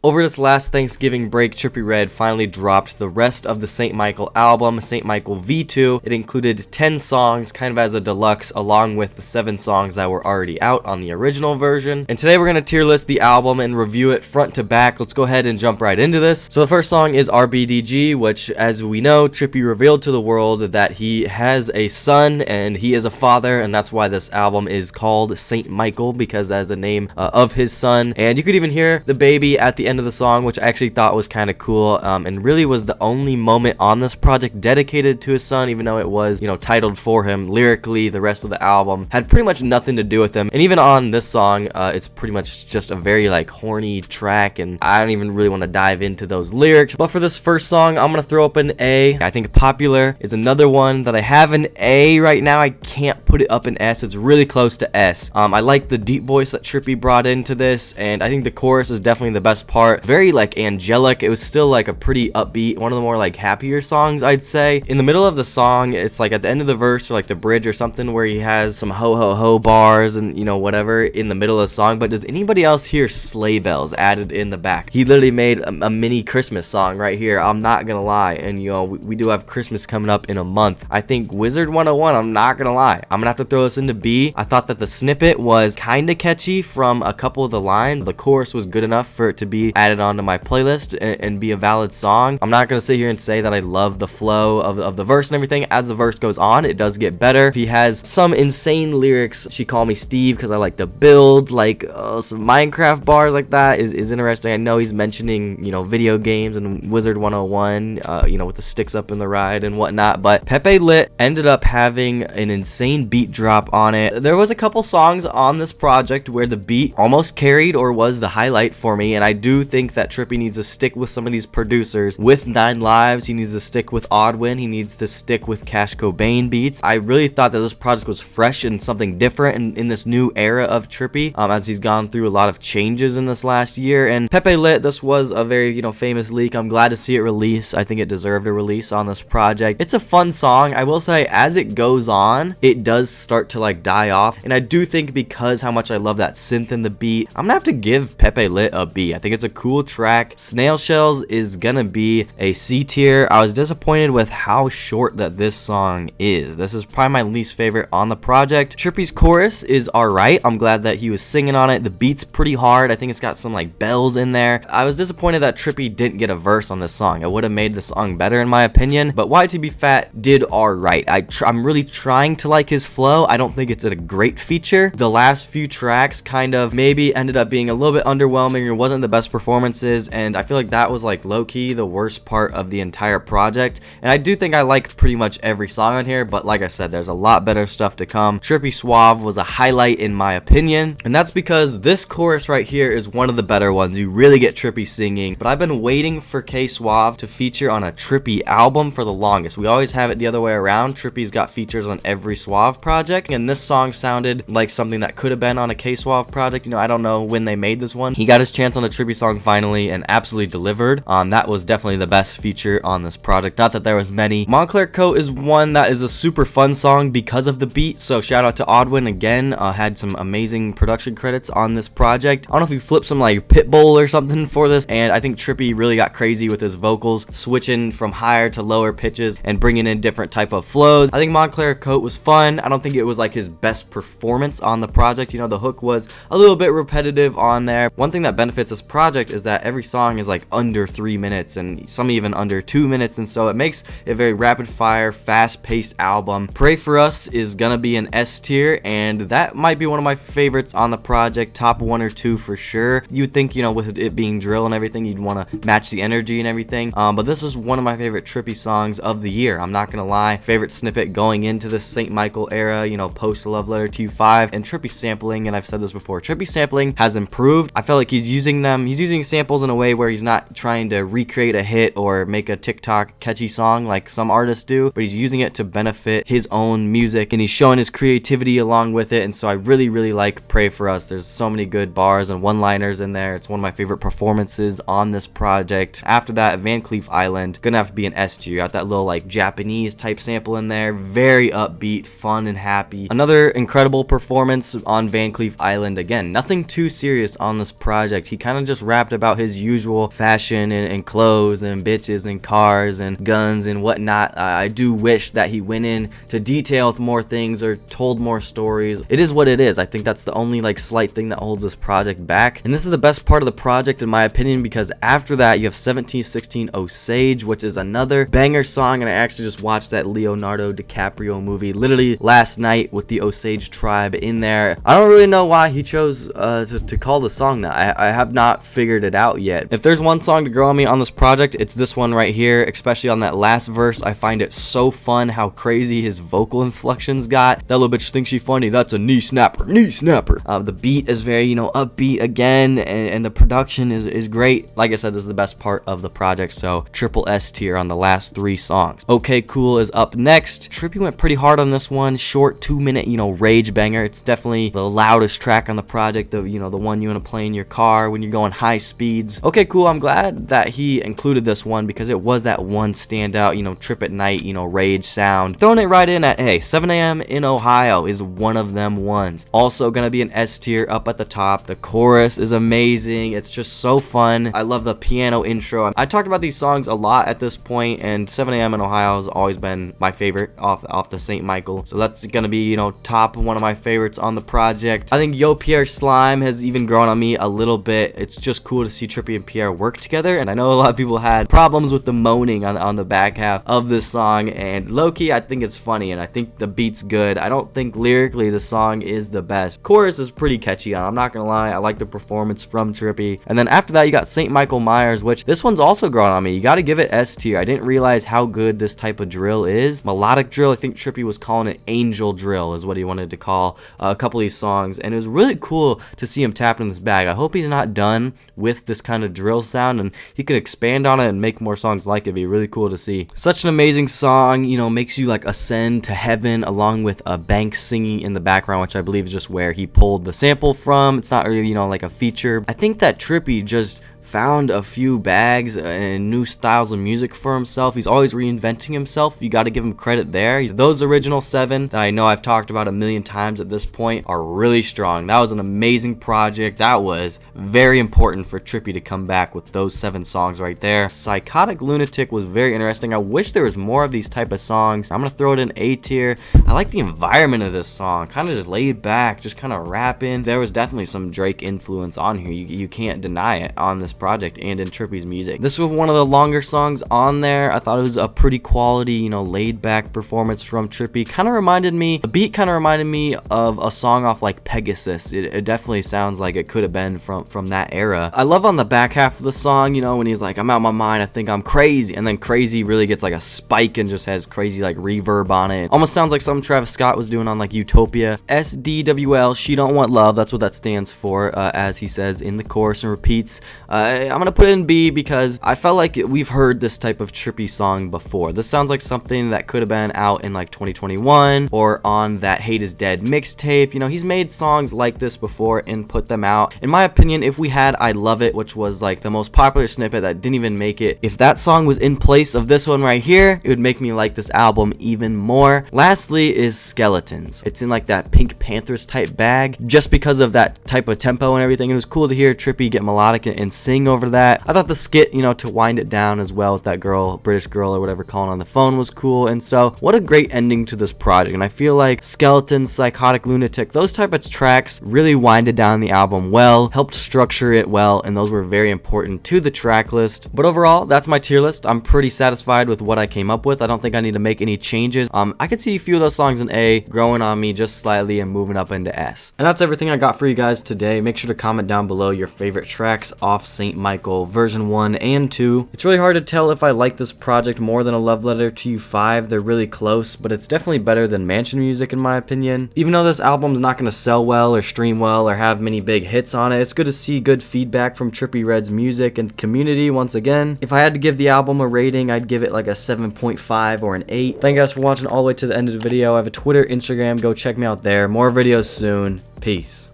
Over this last Thanksgiving break, Trippie Redd finally dropped the rest of the St. Michael album, St. Michael V2. It included 10 songs, kind of as a deluxe, along with the 7 songs that were already out on the original version. And today we're going to tier list the album and review it front to back. Let's go ahead and jump right into this. So the first song is RBDG, which, as we know, Trippie revealed to the world that he has a son and he is a father, and that's why this album is called St. Michael, because that is the name of his son. And you could even hear the baby at the end of the song, which I actually thought was kind of cool, and really was the only moment on this project dedicated to his son, even though it was, titled for him. Lyrically, the rest of the album had pretty much nothing to do with him, and even on this song, it's pretty much just a very horny track, and I don't even really want to dive into those lyrics. But for this first song, I'm gonna throw up an A. I think Popular is another one that I have an A right now. I can't put it up in S. It's really close to S. I like the deep voice that Trippie brought into this, and I think the chorus is definitely the best part. Very angelic. It was still a pretty upbeat, one of the more happier songs, I'd say. In the middle of the song, it's at the end of the verse or the bridge or something, where he has some ho ho ho bars and whatever in the middle of the song. But does anybody else hear sleigh bells added in the back? He literally made a mini Christmas song right here. I'm not gonna lie. And we do have Christmas coming up in a month. I think Wizard 101, I'm not gonna lie, I'm gonna have to throw this into B. I thought that the snippet was kind of catchy from a couple of the lines. The chorus was good enough for it to be added onto my playlist and be a valid song. I'm not gonna sit here and say that I love the flow of the verse and everything. As the verse goes on, it does get better. He has some insane lyrics. She called me Steve because I like to build, some Minecraft bars like that is interesting. I know he's mentioning video games and Wizard 101, with the sticks up in the ride and whatnot. But Pepe Lit ended up having an insane beat drop on it. There was a couple songs on this project where the beat almost carried or was the highlight for me, and I do think that Trippie needs to stick with some of these producers. With 9 Lives, he needs to stick with Oddwin. He needs to stick with Cash Cobain beats. I really thought that this project was fresh and something different in this new era of Trippie, as he's gone through a lot of changes in this last year. And Pepe Lit, this was a very famous leak. I'm glad to see it release. I think it deserved a release on this project. It's a fun song. I will say, as it goes on, it does start to die off, and I do think because how much I love that synth in the beat, I'm gonna have to give Pepe Lit a B. I think it's a cool track. Snail Shells is gonna be a C tier. I was disappointed with how short that this song is. This is probably my least favorite on the project. Trippie's chorus is alright. I'm glad that he was singing on it. The beat's pretty hard. I think it's got some bells in there. I was disappointed that Trippie didn't get a verse on this song. It would have made the song better in my opinion, but YTB Fat did alright. I'm really trying to like his flow. I don't think it's a great feature. The last few tracks kind of maybe ended up being a little bit underwhelming or wasn't the best performances, and I feel like that was low-key the worst part of the entire project. And I do think I like pretty much every song on here, but like I said, there's a lot better stuff to come. Trippy Suave was a highlight in my opinion, and that's because this chorus right here is one of the better ones. You really get Trippie singing, but I've been waiting for K Suave to feature on a Trippie album for the longest. We always have it the other way around. Trippie's got features on every Suave project, and this song sounded like something that could have been on a K Suave project. I don't know when they made this one. He got his chance on a Trippie song finally and absolutely delivered. That was definitely the best feature on this project. Not that there was many. Montclair Coat is one that is a super fun song because of the beat, so shout out to Oddwin again. Had some amazing production credits on this project. I don't know if he flipped some Pitbull or something for this, and I think Trippie really got crazy with his vocals, switching from higher to lower pitches and bringing in different type of flows. I think Montclair Coat was fun. I don't think it was his best performance on the project. The hook was a little bit repetitive on there. One thing that benefits this project is that every song is under 3 minutes and some even under 2 minutes, and so it makes a very rapid fire, fast paced album. Pray For Us is gonna be an S tier, and that might be one of my favorites on the project, top 1 or 2 for sure. You'd think with it being drill and everything, you'd want to match the energy and everything, but this is one of my favorite Trippie songs of the year. I'm not gonna lie. Favorite snippet going into this St. Michael era, post Love Letter to You 5, and Trippie sampling, and I've said this before, Trippie sampling has improved. I feel like he's using samples in a way where he's not trying to recreate a hit or make a TikTok catchy song like some artists do, but he's using it to benefit his own music, and he's showing his creativity along with it. And so I really like Pray For Us. There's so many good bars and one-liners in there. It's one of my favorite performances on this project. After that, Van Cleef Island, gonna have to be an S tier. Got that little Japanese type sample in there, very upbeat, fun and happy. Another incredible performance on Van Cleef Island. Again, nothing too serious on this project. He kind of just rapped about his usual fashion and clothes and bitches and cars and guns and whatnot. I do wish that he went in to detail with more things or told more stories. It is what it is. I think that's the only like slight thing that holds this project back. And this is the best part of the project in my opinion, because after that you have 1716 Osage, which is another banger song, and I actually just watched that Leonardo DiCaprio movie literally last night with the Osage tribe in there. I don't really know why he chose to call the song that. I have not figured it out yet. If there's one song to grow on me on this project, it's this one right here, especially on that last verse. I find it so fun how crazy his vocal inflections got. That little bitch thinks she funny, that's a knee snapper, knee snapper. The beat is very, upbeat again, and the production is great. Like I said, this is the best part of the project, so triple S tier on the last 3 songs. Okay Cool is up next. Trippie went pretty hard on this one. Short 2-minute, rage banger. It's definitely the loudest track on the project, the one you want to play in your car when you're going high speeds. Okay Cool, I'm glad that he included this one because it was that one standout, trip at night, rage sound. Throwing it right in at, hey, 7 a.m. in Ohio is one of them ones. Also gonna be an S tier up at the top. The chorus is amazing. It's just so fun. I love the piano intro. I talked about these songs a lot at this point, and 7 a.m. in Ohio has always been my favorite off the St. Michael. So that's gonna be, top one of my favorites on the project. I think Yo Pierre Slime has even grown on me a little bit. It's just cool to see Trippie and Pierre work together, and I know a lot of people had problems with the moaning on the back half of this song, and low-key I think it's funny, and I think the beat's good. I don't think lyrically the song is the best. Chorus is pretty catchy, I'm not gonna lie. I like the performance from Trippie. And then after that you got St. Michael Myers, which this one's also grown on me. You gotta give it S tier. I didn't realize how good this type of drill is. Melodic drill, I think Trippie was calling it angel drill is what he wanted to call a couple of these songs, and it was really cool to see him tap in this bag. I hope he's not done with this kind of drill sound and he could expand on it and make more songs like it. It'd be really cool to see. Such an amazing song, makes you like ascend to heaven, along with a Banks singing in the background, which I believe is just where he pulled the sample from. It's not really, like a feature. I think that Trippie just found a few bags and new styles of music for himself. He's always reinventing himself. You got to give him credit there. Those original 7 that I know I've talked about a million times at this point are really strong. That was an amazing project. That was very important for Trippie to come back with those 7 songs right there. Psychotic Lunatic was very interesting. I wish there was more of these type of songs. I'm gonna throw it in A tier. I like the environment of this song, kind of just laid back, just kind of rapping. There was definitely some Drake influence on here. You can't deny it on this project and in Trippie's music. This was one of the longer songs on there. I thought it was a pretty quality, laid back performance from Trippie. The beat kind of reminded me of a song off like Pegasus. It definitely sounds like it could have been from that era. I love on the back half of the song, when he's like, I'm out my mind, I think I'm crazy, and then crazy really gets like a spike and just has crazy like reverb on it. Almost sounds like something Travis Scott was doing on like Utopia. SDWL, She Don't Want Love, that's what that stands for, as he says in the chorus and repeats. I'm gonna put it in B because I felt like we've heard this type of Trippie song before. This sounds like something that could have been out in like 2021 or on that Hate Is Dead mixtape. He's made songs like this before and put them out. In my opinion, if we had I Love It, which was like the most popular snippet that didn't even make it, if that song was in place of this one right here, it would make me like this album even more. Lastly is Skeletons. It's in like that Pink Panthers type bag just because of that type of tempo and everything. It was cool to hear Trippie get melodic and sing over that. I thought the skit, to wind it down as well with that girl, British girl or whatever, calling on the phone was cool. And so what a great ending to this project. And I feel like Skeletons, Psychotic Lunatic, those type of tracks really winded down the album well, helped structure it well, and those were very important to the track list. But overall, that's my tier list. I'm pretty satisfied with what I came up with. I don't think I need to make any changes. I could see a few of those songs in A, growing on me just slightly and moving up into S. And that's everything I got for you guys today. Make sure to comment down below your favorite tracks off St. Michael version 1 and 2. It's really hard to tell if I like this project more than A Love Letter to You 5. They're really close, but it's definitely better than Mansion Music in my opinion. Even though this album's not going to sell well or stream well or have many big hits on it, it's good to see good feedback from Trippie Redd's music and community once again. If I had to give the album a rating, I'd give it like a 7.5 or an 8. Thank you guys for watching all the way to the end of the video. I have a Twitter, Instagram, go check me out there. More videos soon. Peace.